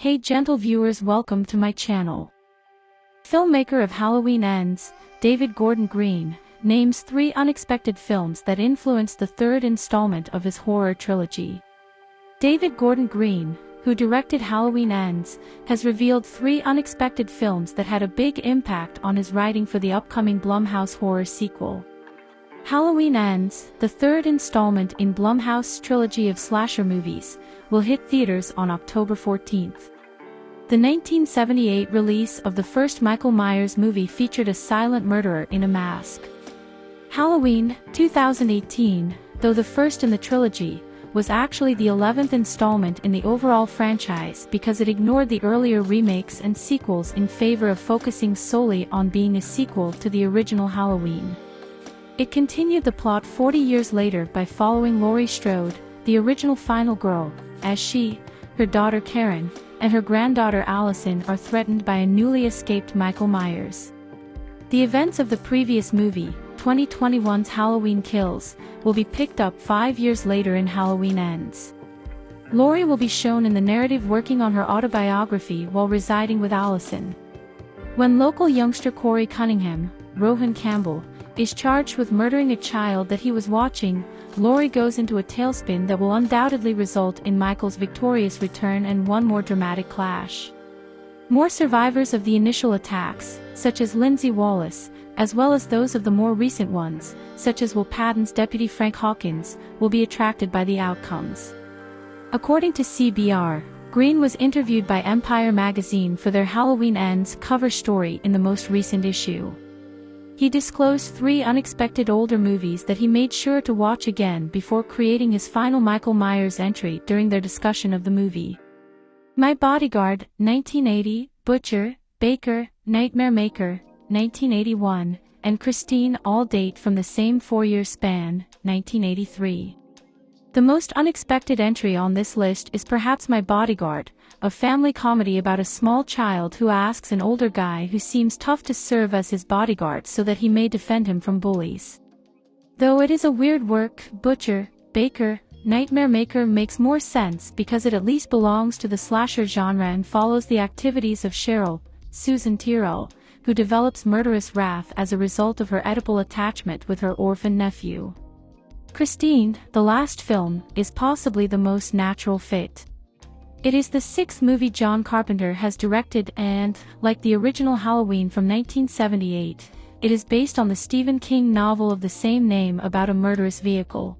Hey gentle viewers, welcome to my channel. Filmmaker of Halloween Ends, David Gordon Green, names 3 unexpected films that influenced the third installment of his horror trilogy. David Gordon Green, who directed Halloween Ends, has revealed 3 unexpected films that had a big impact on his writing for the upcoming Blumhouse horror sequel. Halloween Ends, the third installment in Blumhouse's trilogy of slasher movies, will hit theaters on October 14th. The 1978 release of the first Michael Myers movie featured a silent murderer in a mask. Halloween 2018, though the first in the trilogy, was actually the 11th installment in the overall franchise because it ignored the earlier remakes and sequels in favor of focusing solely on being a sequel to the original Halloween. It continued the plot 40 years later by following Laurie Strode, the original final girl, as she, her daughter Karen, and her granddaughter Allison are threatened by a newly escaped Michael Myers. The events of the previous movie, 2021's Halloween Kills, will be picked up 5 years later in Halloween Ends. Laurie will be shown in the narrative working on her autobiography while residing with Allison. When local youngster Corey Cunningham, Rohan Campbell, is charged with murdering a child that he was watching, Laurie goes into a tailspin that will undoubtedly result in Michael's victorious return and one more dramatic clash. More survivors of the initial attacks, such as Lindsay Wallace, as well as those of the more recent ones, such as Will Patton's deputy Frank Hawkins, will be attracted by the outcomes. According to CBR, Green was interviewed by Empire magazine for their Halloween Ends cover story in the most recent issue. He disclosed 3 unexpected older movies that he made sure to watch again before creating his final Michael Myers entry during their discussion of the movie. My Bodyguard, 1980, Butcher, Baker, Nightmare Maker, 1981, and Christine all date from the same 4-year span, 1983. The most unexpected entry on this list is perhaps My Bodyguard, a family comedy about a small child who asks an older guy who seems tough to serve as his bodyguard so that he may defend him from bullies. Though it is a weird work, Butcher, Baker, Nightmare Maker makes more sense because it at least belongs to the slasher genre and follows the activities of Cheryl, Susan Tyrrell, who develops murderous wrath as a result of her Oedipal attachment with her orphan nephew. Christine, the last film, is possibly the most natural fit. It is the 6th movie John Carpenter has directed and, like the original Halloween from 1978, it is based on the Stephen King novel of the same name about a murderous vehicle.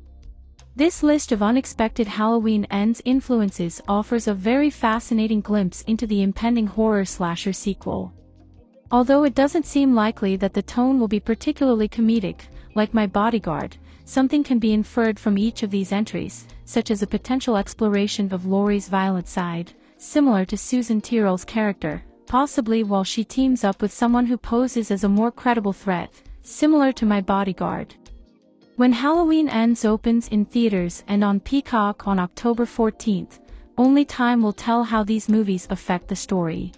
This list of unexpected Halloween Ends influences offers a very fascinating glimpse into the impending horror slasher sequel. Although it doesn't seem likely that the tone will be particularly comedic, like My Bodyguard, something can be inferred from each of these entries, such as a potential exploration of Laurie's violent side, similar to Susan Tyrrell's character, possibly while she teams up with someone who poses as a more credible threat, similar to My Bodyguard. When Halloween Ends opens in theaters and on Peacock on October 14th, only time will tell how these movies affect the story.